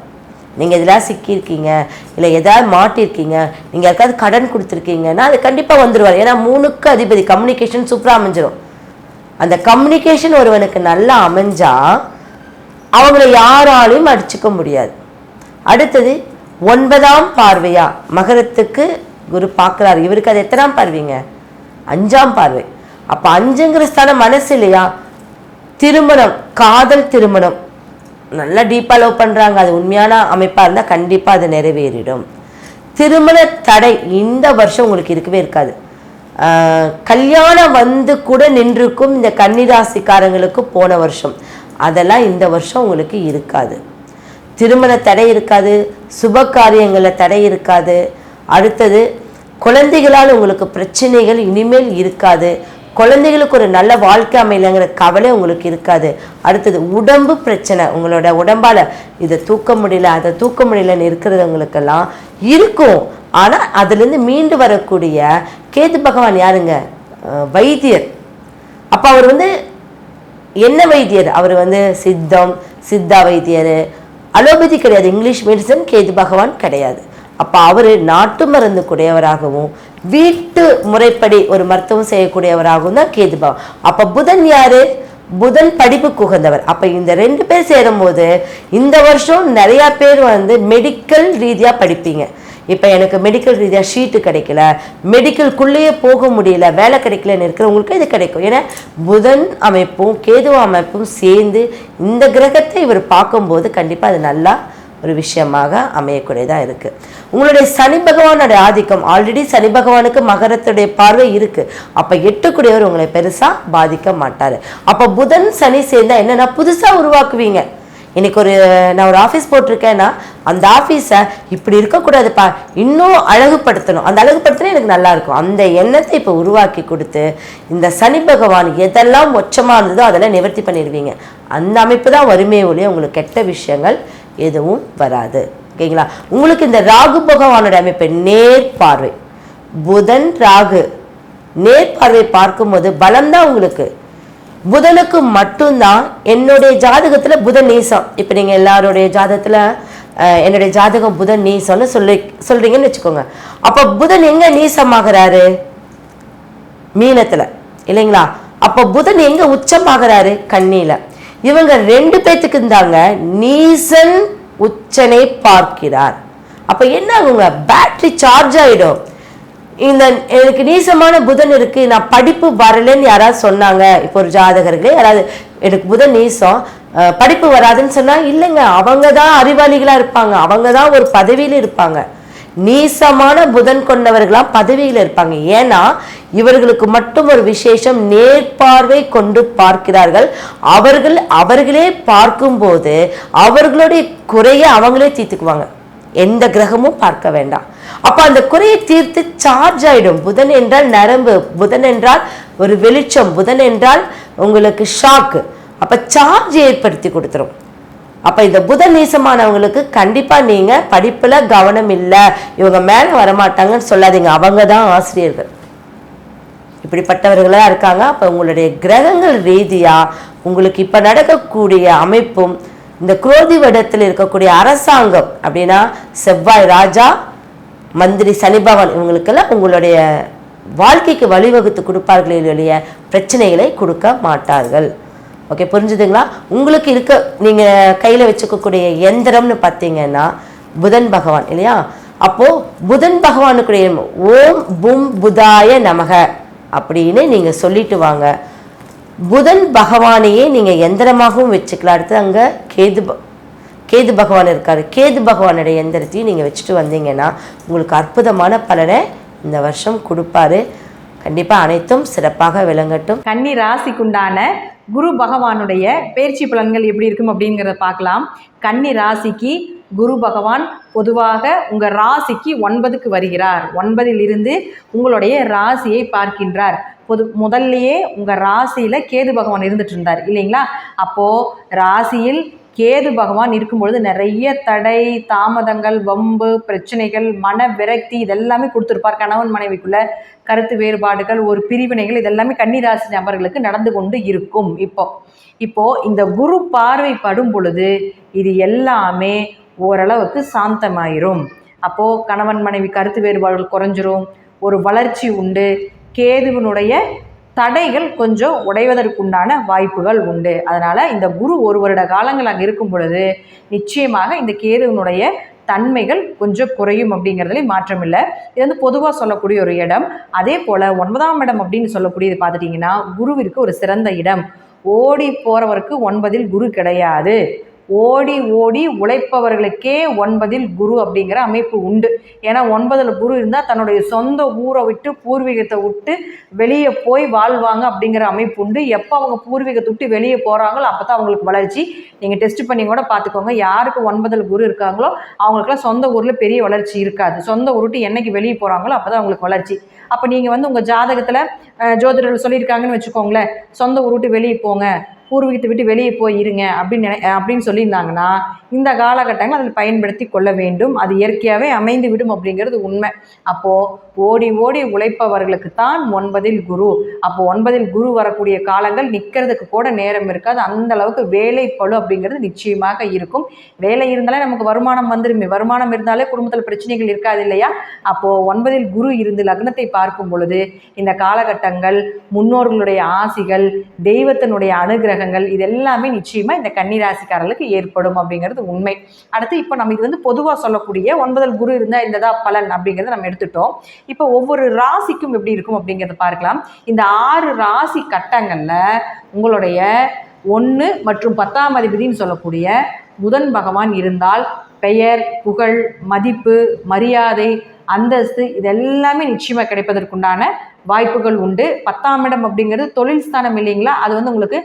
நீங்கள் எதாவது சிக்கியிருக்கீங்க, இல்லை எதாவது மாட்டியிருக்கீங்க, நீங்கள் யாருக்காவது கடன் கொடுத்துருக்கீங்கன்னா அது கண்டிப்பாக வந்துடுவார். ஏன்னா 3க்கு அதிபதி, கம்யூனிகேஷன் சூப்பராக அமைஞ்சிடும். அந்த கம்யூனிகேஷன் ஒருவனுக்கு நல்லா அமைஞ்சா அவங்கள யாராலையும் அடிச்சுக்க முடியாது. அடுத்தது 9ஆம் பார்வையா மகரத்துக்கு குரு பார்க்குறாரு. இவருக்கு அது எத்தனாம் பார்வைங்க, 5ஆம் பார்வை. அப்போ 5ங்கிற ஸ்தானம் மனசு இல்லையா, திருமணம், காதல் திருமணம், நல்லா டீப்பாக லவ் பண்ணுறாங்க, அது உண்மையான அமைப்பாக இருந்தால் கண்டிப்பாக அது நிறைவேறிடும். திருமண தடை இந்த வருஷம் உங்களுக்கு இருக்கவே இருக்காது. கல்யாணம் வந்து கூட நின்றுக்கும் இந்த கன்னிராசிக்காரங்களுக்கு போன வருஷம், அதெல்லாம் இந்த வருஷம் உங்களுக்கு இருக்காது. திருமண தடை இருக்காது, சுப காரியங்களில் தடை இருக்காது. அடுத்தது குழந்தைகளால் உங்களுக்கு பிரச்சனைகள் இனிமேல் இருக்காது. குழந்தைகளுக்கு ஒரு நல்ல வாழ்க்கை அமையலைங்கிற கவலை உங்களுக்கு இருக்காது. அடுத்தது உடம்பு பிரச்சனை, உங்களோட உடம்பால் இதை தூக்க முடியல அதை தூக்க முடியலன்னு இருக்கிறவங்களுக்கெல்லாம் இருக்கும். ஆனால் அதுலேருந்து மீண்டு வரக்கூடிய கேது பகவான் யாருங்க, வைத்தியர். அப்போ அவர் வந்து என்ன வைத்தியர், அவர் வந்து சித்தா வைத்தியர், அலோபதி கிடையாது, இங்கிலீஷ் மெடிசன் கேது பகவான் கிடையாது. அப்போ அவர் நாட்டு மருந்து கூடியவராகவும் வீட்டு முறைப்படி ஒரு மருத்துவம் செய்யக்கூடியவராகவும் தான் கேது பகவான். அப்போ புதன் யாரு, புதன் படிப்புக்கு உகந்தவர். அப்போ இந்த 2 பேர் சேரும்போது இந்த வருஷம் நிறையா பேர் வந்து மெடிக்கல் ரீதியாக படிப்பீங்க. இப்போ எனக்கு மெடிக்கல் ரீதியாக ஷீட்டு கிடைக்கல, மெடிக்கலுக்குள்ளேயே போக முடியல, வேலை கிடைக்கலன்னு இருக்கிறவங்களுக்கு இது கிடைக்கும். ஏன்னா புதன் அமைப்பும் கேது அமைப்பும் சேர்ந்து இந்த கிரகத்தை இவர் பார்க்கும்போது கண்டிப்பாக அது நல்லா ஒரு விஷயமாக அமையக்கூடியதாக இருக்குது. உங்களுடைய சனி பகவானோட ஆதிக்கம், ஆல்ரெடி சனி பகவானுக்கு மகரத்துடைய பார்வை இருக்குது. அப்போ 8 உங்களை பெருசாக பாதிக்க மாட்டார். அப்போ புதன் சனி சேர்ந்தால் என்னென்னா புதுசாக உருவாக்குவீங்க. இன்றைக்கி நான் ஒரு ஆஃபீஸ் போட்டிருக்கேன்னா அந்த ஆஃபீஸை இப்படி இருக்கக்கூடாதுப்பா, இன்னும் அழகுபடுத்தணும், அந்த அழகுபடுத்தினா எனக்கு நல்லாயிருக்கும், அந்த எண்ணத்தை இப்போ உருவாக்கி கொடுத்து இந்த சனி பகவான் எதெல்லாம் மொச்சமாக இருந்ததோ அதெல்லாம் நிவர்த்தி பண்ணிடுவீங்க. அந்த அமைப்பு தான் வருமே ஒழிய உங்களுக்கு கெட்ட விஷயங்கள் எதுவும் வராது. ஓகேங்களா? உங்களுக்கு இந்த ராகு பகவானோட அமைப்பு நேர்பார்வை, புதன் ராகு நேர்பார்வை பார்க்கும்போது பலம்தான் உங்களுக்கு. புதனுக்கு மட்டும்தான் என்னுடைய ஜாதகத்தில் புதன் நீசம். இப்போ நீங்கள் எல்லாருடைய ஜாதகத்தில் என்னுடைய ஜாதகம் புதன் நீசம்னு சொல்றீங்கன்னு வச்சுக்கோங்க. அப்போ புதன் எங்க நீசமாகிறாரு? மீனத்தில் இல்லைங்களா? அப்போ புதன் எங்க உச்சமாகிறாரு? கன்னியில. இவங்க 2 பேத்துக்கு இருந்தாங்க நீசன் உச்சனை பார்க்கிறார். அப்போ என்ன ஆகுங்க? பேட்டரி சார்ஜ் ஆகிடும். இந்த எனக்கு நீசமான புதன் இருக்கு, நான் படிப்பு வரலன்னு யாராவது சொன்னாங்க, இப்போ ஒரு ஜாதகர்களே யாராவது எனக்கு புதன் நீசம் படிப்பு வராதுன்னு சொன்னா இல்லைங்க, அவங்க தான் அறிவாளிகளாக இருப்பாங்க, அவங்க தான் ஒரு பதவியில் இருப்பாங்க. நீசமான புதன் கொண்டவர்களாம் பதவியில் இருப்பாங்க. ஏன்னா இவர்களுக்கு மட்டும் ஒரு விசேஷம், நேர்பார்வை கொண்டு பார்க்கிறார்கள். அவர்களே பார்க்கும்போது அவர்களுடைய குறைய அவங்களே தீர்த்துக்குவாங்க, எந்த கிரகமும் பார்க்க வேண்டாம். அப்ப அந்த குறையை தீர்த்து சார்ஜ் ஆயிடும். புதன் என்றால் நரம்பு, புதன் என்றால் ஒரு வெளிச்சம், புதன் என்றால் உங்களுக்கு ஷாக்கு. அப்ப சார்ஜ் ஏற்படுத்தி கொடுத்துரும். அப்ப இந்த புதன் நீசமானவங்களுக்கு கண்டிப்பா நீங்க படிப்புல கவனம் இல்லை, இவங்க மேல வரமாட்டாங்கன்னு சொல்லாதீங்க, அவங்க தான் ஆசிரியர்கள். இப்படிப்பட்டவர்களா இருக்காங்க. அப்ப உங்களுடைய கிரகங்கள் ரீதியா உங்களுக்கு இப்ப நடக்கக்கூடிய அமைப்பும், இந்த குரோதி வடத்தில் இருக்கக்கூடிய அரசாங்கம் அப்படின்னா செவ்வாய் ராஜா, மந்திரி சனி பகவான், இவங்களுக்கெல்லாம் உங்களுடைய வாழ்க்கைக்கு வழிவகுத்து கொடுப்பார்களே ஒழிய பிரச்சனைகளை கொடுக்க மாட்டார்கள். ஓகே, புரிஞ்சுதுங்களா? உங்களுக்கு இருக்க நீங்கள் கையில் வச்சுக்கக்கூடிய எந்திரம்னு பார்த்தீங்கன்னா புதன் பகவான் இல்லையா? அப்போது புதன் பகவானுக்குடைய ஓம் பும் புதாய நமக அப்படின்னு நீங்கள் சொல்லிட்டு வாங்க. புதன் பகவானையே நீங்கள் எந்திரமாகவும் வச்சுக்கலாம். அடுத்து அங்கே கேது பகவான் இருக்காரு, கேது பகவானுடைய எந்திரத்தையும் நீங்கள் வச்சுட்டு வந்தீங்கன்னா உங்களுக்கு அற்புதமான பலனை இந்த வருஷம் கொடுப்பாரு. கண்டிப்பாக அனைத்தும் சிறப்பாக விளங்கட்டும். கன்னி ராசிக்குண்டான குரு பகவானுடைய பயிற்சி பலன்கள் எப்படி இருக்கும் அப்படிங்கிறத பார்க்கலாம். கன்னி ராசிக்கு குரு பகவான் பொதுவாக உங்கள் ராசிக்கு 9க்கு வருகிறார். 9ல் இருந்து உங்களுடைய ராசியை பார்க்கின்றார். முதல்லையே உங்கள் ராசியில் கேது பகவான் இருந்துட்டு இருந்தார் இல்லைங்களா? அப்போது ராசியில் கேது பகவான் இருக்கும்பொழுது நிறைய தடை, தாமதங்கள், வம்பு, பிரச்சனைகள், மன விரக்தி இதெல்லாமே கொடுத்துருப்பார். கணவன் மனைவிக்குள்ள கருத்து வேறுபாடுகள், ஒரு பிரிவினைகள், இதெல்லாமே கன்னிராசி நபர்களுக்கு நடந்து கொண்டு இருக்கும். இப்போ இந்த குரு பார்வை படும் பொழுது இது எல்லாமே ஓரளவுக்கு சாந்தமாயிரும். அப்போது கணவன் மனைவி கருத்து வேறுபாடுகள் குறைஞ்சிரும், ஒரு வளர்ச்சி உண்டு. கேதுவினுடைய தடைகள் கொஞ்சம் உடைவதற்குண்டான வாய்ப்புகள் உண்டு. அதனால் இந்த குரு 1 வருட காலங்கள் அங்கே இருக்கும் பொழுது நிச்சயமாக இந்த கேதுவினுடைய தன்மைகள் கொஞ்சம் குறையும் அப்படிங்கிறதுல மாற்றம் இல்லை. இது வந்து பொதுவாக சொல்லக்கூடிய ஒரு இடம். அதே போல் 9ஆம் இடம் அப்படின்னு சொல்லக்கூடியது பார்த்துட்டிங்கன்னா குருவிற்கு ஒரு சிறந்த இடம். ஓடி போகிறவருக்கு 9ல் குரு கிடையாது. ஓடி ஓடி உழைப்பவர்களுக்கே 9ல் குரு அப்படிங்கிற அமைப்பு உண்டு. ஏன்னா 9ல் குரு இருந்தால் தன்னுடைய சொந்த ஊரை விட்டு பூர்வீகத்தை விட்டு வெளியே போய் வாழ்வாங்க அப்படிங்கிற அமைப்பு உண்டு. எப்போ அவங்க பூர்வீகத்தை விட்டு வெளியே போகிறாங்களோ அப்போ தான் அவங்களுக்கு வளர்ச்சி. நீங்கள் டெஸ்ட் பண்ணி கூட பார்த்துக்கோங்க, யாருக்கு 9ல் குரு இருக்காங்களோ அவங்களுக்குலாம் சொந்த ஊரில் பெரிய வளர்ச்சி இருக்காது. சொந்த ஊருட்டு என்னைக்கு வெளியே போகிறாங்களோ அப்போ தான் அவங்களுக்கு வளர்ச்சி. அப்போ நீங்கள் வந்து உங்கள் ஜாதகத்தில் ஜோதிடர்கள் சொல்லியிருக்காங்கன்னு வச்சுக்கோங்களேன், சொந்த ஊருட்டு வெளியே போங்க, பூர்வீகத்தை விட்டு வெளியே போய் இருங்க அப்படின்னு சொல்லியிருந்தாங்கன்னா இந்த காலகட்டங்கள் அதில் பயன்படுத்தி கொள்ள வேண்டும். அது இயற்கையாகவே அமைந்து விடும் அப்படிங்கிறது உண்மை. அப்போது ஓடி ஓடி உழைப்பவர்களுக்கு தான் 9ல் குரு. அப்போது 9ல் குரு வரக்கூடிய காலங்கள் நிற்கிறதுக்கு கூட நேரம் இருக்காது. அந்த அளவுக்கு வேலை பளு அப்படிங்கிறது நிச்சயமாக இருக்கும். வேலை இருந்தாலே நமக்கு வருமானம் வந்துருமே, வருமானம் இருந்தாலே குடும்பத்தில் பிரச்சனைகள் இருக்காது இல்லையா? அப்போது 9ல் குரு இருந்து லக்னத்தை பார்க்கும் பொழுது இந்த காலகட்டங்கள் முன்னோர்களுடைய ஆசிகள், தெய்வத்தினுடைய அனுகிரகம், இது எல்லாமே நிச்சயமா இந்த கன்னிராசிக்காரர்களுக்கு ஏற்படும் அப்படிங்கிறது உண்மை. அடுத்து இப்போ நம்ம இது வந்து பொதுவாக சொல்லக்கூடிய 9ல் குரு இருந்தால் இந்ததா பலன் அப்படிங்கிறத நம்ம எடுத்துட்டோம். இப்போ ஒவ்வொரு ராசிக்கும் எப்படி இருக்கும் அப்படிங்கிறத பார்க்கலாம். இந்த 6 ராசி கட்டங்கள்ல உங்களுடைய 1 மற்றும் 10ஆம் அதிபதினு சொல்லக்கூடிய புதன் பகவான் இருந்தால் பெயர், புகழ், மதிப்பு, மரியாதை, அந்தஸ்து இதெல்லாமே நிச்சயமாக கிடைப்பதற்குண்டான வாய்ப்புகள் உண்டு. 10ஆம் இடம் அப்படிங்கிறது தொழில் ஸ்தானம் இல்லைங்களா, அது வந்து உங்களுக்கு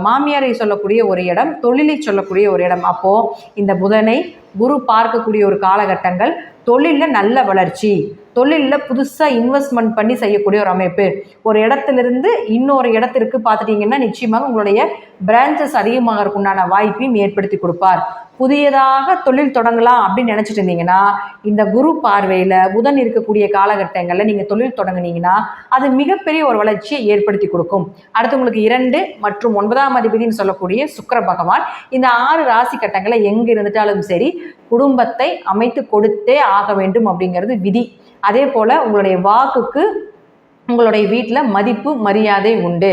மாமியாரை சொல்லக்கூடிய ஒரு இடம், தொழிலை சொல்லக்கூடிய ஒரு இடம். அப்போது இந்த புதனை குரு பார்க்கக்கூடிய ஒரு காலகட்டங்கள், தொழிலில் நல்ல வளர்ச்சி, தொழிலில் புதுசாக இன்வெஸ்ட்மெண்ட் பண்ணி செய்யக்கூடிய ஒரு அமைப்பு. ஒரு இடத்துலேருந்து இன்னொரு இடத்திற்கு பார்த்துட்டிங்கன்னா நிச்சயமாக உங்களுடைய பிரான்ச்சஸ் அதிகமாக உண்டான வாய்ப்பையும் ஏற்படுத்தி கொடுப்பார். புதியதாக தொழில் தொடங்கலாம் அப்படின்னு நினச்சிட்டு இருந்தீங்கன்னா இந்த குரு பார்வையில் புதன் இருக்கக்கூடிய காலகட்டங்களில் நீங்கள் தொழில் தொடங்குனீங்கன்னா அது மிகப்பெரிய ஒரு வளர்ச்சியை ஏற்படுத்தி கொடுக்கும். அடுத்து உங்களுக்கு 2 மற்றும் 9ஆம் அதிபதினு சொல்லக்கூடிய சுக்கிர பகவான் இந்த 6 ராசி கட்டங்களை எங்கே இருந்துட்டாலும் சரி குடும்பத்தை அமைத்து கொடுத்தே ஆக வேண்டும் அப்படிங்கிறது விதி. அதே போல் உங்களுடைய வாக்குக்கு உங்களுடைய வீட்டில் மதிப்பு மரியாதை உண்டு.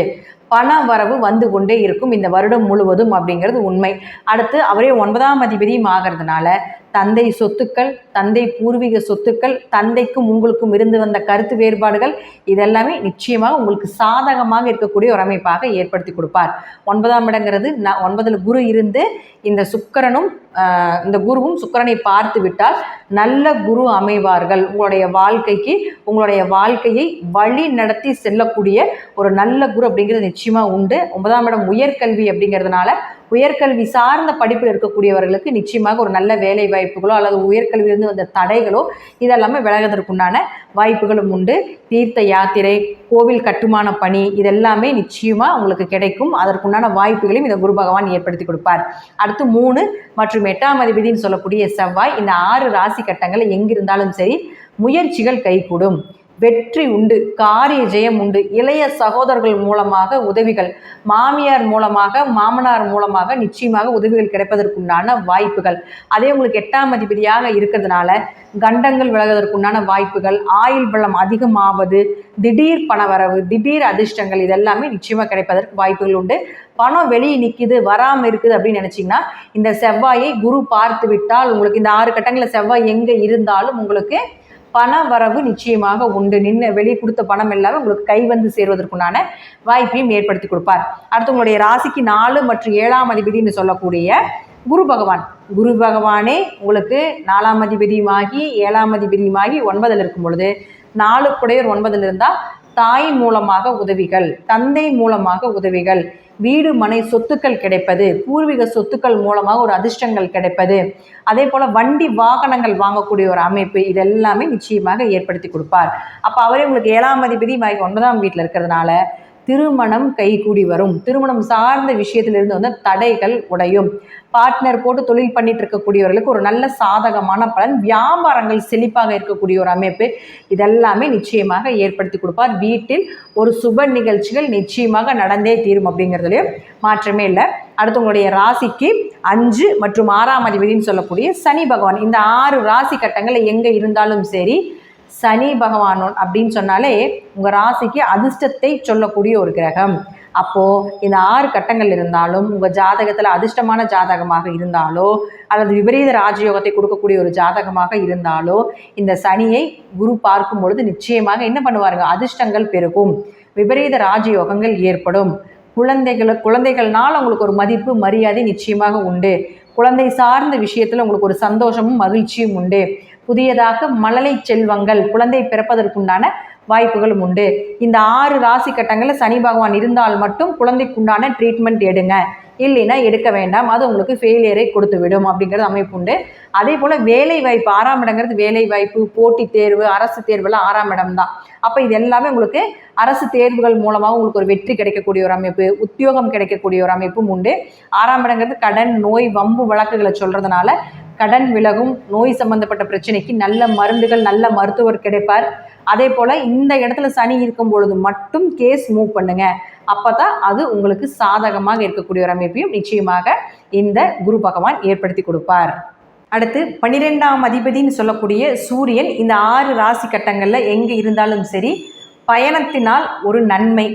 பண வரவு வந்து கொண்டே இருக்கும் இந்த வருடம் முழுவதும் அப்படிங்கிறது உண்மை. அடுத்து அவரே 9ஆம் அதிபதியும் ஆகிறதுனால தந்தை சொத்துக்கள், தந்தை பூர்வீக சொத்துக்கள், தந்தைக்கும் உங்களுக்கும் இருந்து வந்த கருத்து வேறுபாடுகள் இதெல்லாமே நிச்சயமாக உங்களுக்கு சாதகமாக இருக்கக்கூடிய ஒரு அமைப்பாக ஏற்படுத்தி கொடுப்பார். 9ஆம் இடங்கிறது 9ல் குரு இருந்து இந்த சுக்கிரனும் இந்த குருவும் சுக்கிரனை பார்த்து விட்டால் நல்ல குரு அமைவார்கள். உங்களுடைய வாழ்க்கையை வழி நடத்தி செல்லக்கூடிய ஒரு நல்ல குரு அப்படிங்கிறது நிச்சயமாக உண்டு. 9ஆம் இடம் உயர்கல்வி அப்படிங்கிறதுனால உயர்கல்வி சார்ந்த படிப்பில் இருக்கக்கூடியவர்களுக்கு நிச்சயமாக ஒரு நல்ல வேலை வாய்ப்புகளோ அல்லது உயர்கல்வியிலிருந்து வந்த தடைகளோ இதெல்லாமே விலகுவதற்குண்டான வாய்ப்புகளும் உண்டு. தீர்த்த யாத்திரை, கோவில் கட்டுமான பணி இதெல்லாமே நிச்சயமாக உங்களுக்கு கிடைக்கும். அதற்குண்டான வாய்ப்புகளையும் இந்த குரு பகவான் ஏற்படுத்தி கொடுப்பார். அடுத்து 3 மற்றும் 8ஆம் அதிபதினு சொல்லக்கூடிய செவ்வாய் இந்த 6 ராசி கட்டங்கள் எங்கிருந்தாலும் சரி முயற்சிகள் கைகூடும், வெற்றி உண்டு, காரிய ஜெயம் உண்டு. இளைய சகோதரர்கள் மூலமாக உதவிகள், மாமியார் மூலமாக மாமனார் மூலமாக நிச்சயமாக உதவிகள் கிடைப்பதற்குண்டான வாய்ப்புகள். அதே உங்களுக்கு 8ஆம் அதிபதியாக இருக்கிறதுனால கண்டங்கள் விலகுவதற்குண்டான வாய்ப்புகள், ஆயுள் பலம் அதிகமாவது, திடீர் பணவரவு, திடீர் அதிர்ஷ்டங்கள் இதெல்லாமே நிச்சயமாக கிடைப்பதற்கு வாய்ப்புகள் உண்டு. பணம் வெளியே நிற்கிது வராமல் இருக்குது அப்படின்னு நினச்சிங்கன்னா இந்த செவ்வாயை குரு பார்த்து விட்டால் உங்களுக்கு இந்த 6 கட்டங்களில் செவ்வாய் எங்கே இருந்தாலும் உங்களுக்கு பண வரவு நிச்சயமாக உண்டு. வெளியே கொடுத்த பணம் எல்லாமே உங்களுக்கு கை வந்து சேருவதற்குண்டான வாய்ப்பையும் ஏற்படுத்தி கொடுப்பார். அடுத்து உங்களுடைய ராசிக்கு 4 மற்றும் 7ஆம் அதிபதினு சொல்லக்கூடிய குரு பகவானே உங்களுக்கு 4ஆம் அதிபதியுமாகி 7ஆம் அதிபதியுமாகி 9ல் இருக்கும் பொழுது 4 குடையர் 9ல் இருந்தால் தாய் மூலமாக உதவிகள், தந்தை மூலமாக உதவிகள், வீடு மனை சொத்துக்கள் கிடைப்பது, பூர்வீக சொத்துக்கள் மூலமாக ஒரு அதிர்ஷ்டங்கள் கிடைப்பது, அதே போல் வண்டி வாகனங்கள் வாங்கக்கூடிய ஒரு அமைப்பு இதெல்லாமே நிச்சயமாக ஏற்படுத்தி கொடுப்பார். அப்போ அவரே உங்களுக்கு 7ஆம் அதிபதி 9ஆம் வீட்டில் இருக்கிறதுனால திருமணம் கைகூடி வரும். திருமணம் சார்ந்த விஷயத்திலிருந்து வந்து தடைகள் உடையும். பார்ட்னர் போட்டு தொழில் பண்ணிட்டு இருக்கக்கூடியவர்களுக்கு ஒரு நல்ல சாதகமான பலன், வியாபாரங்கள் செழிப்பாக இருக்கக்கூடிய ஒரு அமைப்பு இதெல்லாமே நிச்சயமாக ஏற்படுத்தி கொடுப்பார். வீட்டில் ஒரு சுப நிகழ்ச்சிகள் நிச்சயமாக நடந்தே தீரும் அப்படிங்கிறதுலையும் மாற்றமே இல்லை. அடுத்து உங்களுடைய ராசிக்கு 5 மற்றும் 6ஆம் அதிபதினு சொல்லக்கூடிய சனி பகவான் இந்த 6 ராசி கட்டங்கள் எங்கே இருந்தாலும் சரி சனி பகவான் அப்படின்னு சொன்னாலே உங்கள் ராசிக்கு அதிர்ஷ்டத்தை சொல்லக்கூடிய ஒரு கிரகம். அப்போது இந்த 6 கட்டங்கள் இருந்தாலும் உங்கள் ஜாதகத்தில் அதிர்ஷ்டமான ஜாதகமாக இருந்தாலோ அல்லது விபரீத ராஜயோகத்தை கொடுக்கக்கூடிய ஒரு ஜாதகமாக இருந்தாலோ இந்த சனியை குரு பார்க்கும் பொழுது நிச்சயமாக என்ன பண்ணுவாருங்க, அதிர்ஷ்டங்கள் பெருகும், விபரீத ராஜயோகங்கள் ஏற்படும். குழந்தைகள்னால் உங்களுக்கு ஒரு மதிப்பு மரியாதை நிச்சயமாக உண்டு. குழந்தை சார்ந்த விஷயத்தில் உங்களுக்கு ஒரு சந்தோஷமும் மகிழ்ச்சியும் உண்டு. புதியதாக மழலை செல்வங்கள் குழந்தை பிறப்பதற்குண்டான வாய்ப்புகளும் உண்டு. இந்த 6 ராசி கட்டங்களில் சனி பகவான் இருந்தால் மட்டும் குழந்தைக்குண்டான ட்ரீட்மெண்ட் எடுங்க, இல்லைன்னா எடுக்க வேண்டாம், அது உங்களுக்கு ஃபெயிலியரை கொடுத்து விடும் அப்படிங்கிறது அமைப்பு உண்டு. அதே போல் வேலை வாய்ப்பு 6ஆம் இடங்கிறது வேலை வாய்ப்பு, போட்டித் தேர்வு, அரசு தேர்வுலாம் 6ஆம் இடம் தான். அப்போ இது எல்லாமே உங்களுக்கு அரசு தேர்வுகள் மூலமாக உங்களுக்கு ஒரு வெற்றி கிடைக்கக்கூடிய ஒரு அமைப்பு, உத்தியோகம் கிடைக்கக்கூடிய ஒரு அமைப்பும் உண்டு. 6ஆம் இடங்கிறது கடன், நோய், வம்பு வழக்குகளை சொல்கிறதுனால கடன் விலகும், நோய் சம்பந்தப்பட்ட பிரச்சனைக்கு நல்ல மருந்துகள், நல்ல மருத்துவர் கிடைப்பார். அதே போல் இந்த இடத்துல சனி இருக்கும் பொழுது மட்டும் கேஸ் மூவ் பண்ணுங்க, அப்போ தான் அது உங்களுக்கு சாதகமாக இருக்கக்கூடிய ஒரு அமைப்பையும் நிச்சயமாக இந்த குரு பகவான் ஏற்படுத்தி கொடுப்பார். அடுத்து 12ஆம் அதிபதினு சொல்லக்கூடிய சூரியன் இந்த 6 ராசி கட்டங்களில் எங்கே இருந்தாலும் சரி பயணத்தினால் ஒரு நன்மை,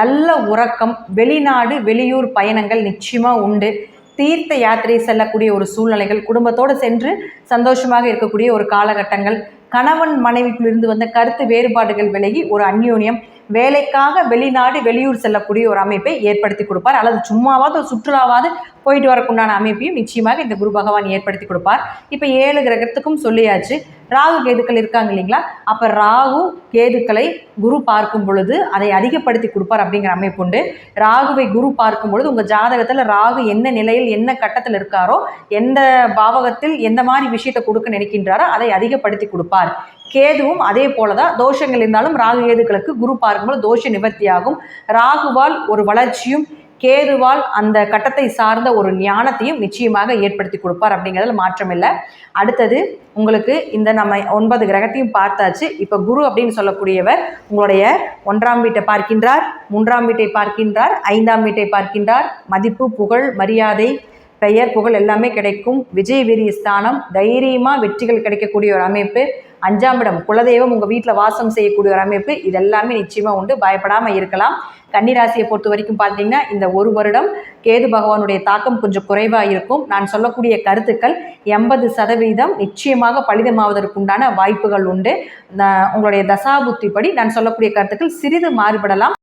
நல்ல உறக்கம், வெளிநாடு வெளியூர் பயணங்கள் நிச்சயமாக உண்டு. தீர்த்த யாத்திரை செல்லக்கூடிய ஒரு சூழ்நிலைகள், குடும்பத்தோடு சென்று சந்தோஷமாக இருக்கக்கூடிய ஒரு காலகட்டங்கள், கணவன் மனைவிக்குள்ளிருந்து வந்த கருத்து வேறுபாடுகள் விலகி ஒரு அந்யோன்யம், வேலைக்காக வெளிநாடு வெளியூர் செல்லக்கூடிய ஒரு அமைப்பை ஏற்படுத்தி கொடுப்பார். அல்லது சும்மாவாவது ஒரு சுற்றுலாவாவது போயிட்டு வரக்குண்டான அமைப்பையும் நிச்சயமாக இந்த குரு பகவான் ஏற்படுத்தி கொடுப்பார். இப்போ 7 கிரகத்துக்கும் சொல்லியாச்சு. ராகு கேதுக்கள் இருக்காங்க இல்லைங்களா? அப்போ ராகு கேதுக்களை குரு பார்க்கும் பொழுது அதை அதிகப்படுத்தி கொடுப்பார் அப்படிங்கிற அமைப்பு உண்டு. ராகுவை குரு பார்க்கும் பொழுது உங்கள் ஜாதகத்தில் ராகு என்ன நிலையில் என்ன கட்டத்தில் இருக்காரோ, எந்த பாவகத்தில் எந்த மாதிரி விஷயத்தை கொடுக்க நினைக்கின்றாரோ அதை அதிகப்படுத்தி கொடுப்பார். கேதுவும் அதே போல தான். தோஷங்கள் இருந்தாலும் ராகு கேதுக்களுக்கு குரு பார்க்கும்போது தோஷ நிவர்த்தியாகும். ராகுவால் ஒரு வளர்ச்சியும், கேதுவால் அந்த கட்டத்தை சார்ந்த ஒரு ஞானத்தையும் நிச்சயமாக ஏற்படுத்தி கொடுப்பார் அப்படிங்கிறதுல மாற்றம் இல்லை. அடுத்தது உங்களுக்கு இந்த நம்ம 9 கிரகத்தையும் பார்த்தாச்சு. இப்போ குரு அப்படின்னு சொல்லக்கூடியவர் உங்களுடைய 1ஆம் வீட்டை பார்க்கின்றார், 3ஆம் வீட்டை பார்க்கின்றார், 5ஆம் வீட்டை பார்க்கின்றார். மதிப்பு, புகழ், மரியாதை, பெயர், புகழ் எல்லாமே கிடைக்கும். விஜய் வீரிய ஸ்தானம், தைரியமாக வெற்றிகள் கிடைக்கக்கூடிய ஒரு அமைப்பு. 5ஆம் இடம், குலதெய்வம் உங்கள் வீட்டில் வாசம் செய்யக்கூடிய ஒரு அமைப்பு. இது எல்லாமே நிச்சயமாக உண்டு, பயப்படாமல் இருக்கலாம். கன்னிராசியை பொறுத்த வரைக்கும் பார்த்தீங்கன்னா இந்த 1 வருடம் கேது பகவானுடைய தாக்கம் கொஞ்சம் குறைவாக இருக்கும். நான் சொல்லக்கூடிய கருத்துக்கள் 80% நிச்சயமாக பலிதமாவதற்குண்டான வாய்ப்புகள் உண்டு. உங்களுடைய தசாபுத்திப்படி நான் சொல்லக்கூடிய கருத்துக்கள் சிறிது மாறுபடலாம்.